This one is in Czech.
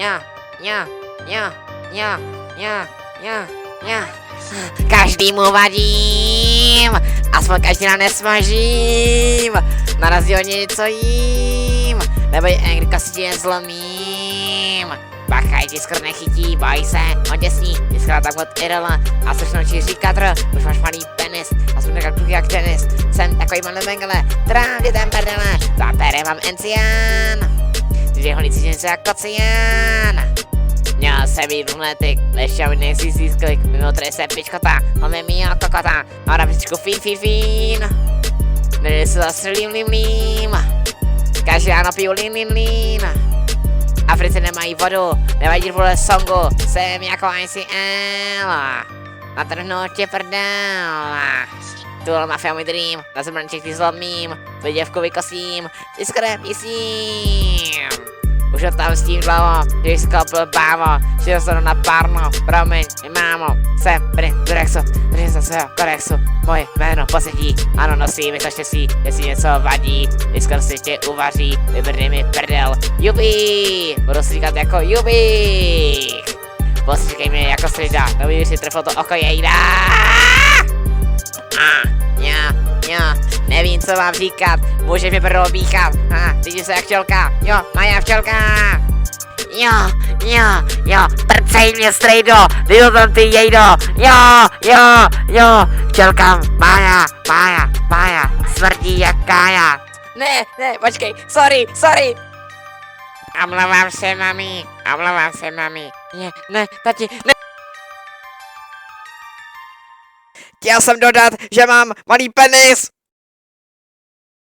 ňa, ňa, ňa, ňa, ňa, ňa, ňa. Každému vadím, aspoň každý ráno nesmažím, na rozdíl od něj něco jím, nebo kdyka si tě jen zlomím. Bacha, ti skoro nechytí, boj se, on tě sní, ty skoro tak od idola, a což naučí říkat už máš malý penis, a jsem tak jak tenis, jsem takový malý bengle, trávě ten prdele, za pere mám encián, dvě holíci něco jako cián. Měl jsem být lunetik, ještě mi nejsi sklik, mimo tady se pičkota, máme mýho kokota, a na pičku fín, nejde se zase lím, každý ráno piju lín. Africe nemají vodu, nevadí vole songu, jsem jako ICL, natrhnout tě prdel. Tuhle mafia můj dream, na zemranček ty zlomím, tu děvku vykosím, ty skoro písím. Už ho tam s tím dlouho, když skopil bávo, že dostanu na párno, promiň, mámo, jsem Prince Durexu, držím se svého korexu, moje jméno posedí, ano nosí mi to štěstí, jestli něco vadí, skoro si tě uvaří, vybrdej mi prdel, jubi, budu si říkat jako jubík, posíčkej mě jako strida, nový si trefil to oko jejda. Nevím, co mám říkat, můžeš mi prdel obíchat, cítím se jak včelka, jo, Maja včelka. Jo, prcej mě strejdo, vyjdu tam ty jejdo, jo, včelka, Maja, smrdí jak Kája. Ne, počkej, sorry. Omlouvám se, mami. Ne, tati, ne. Chtěl jsem dodat, že mám malý penis.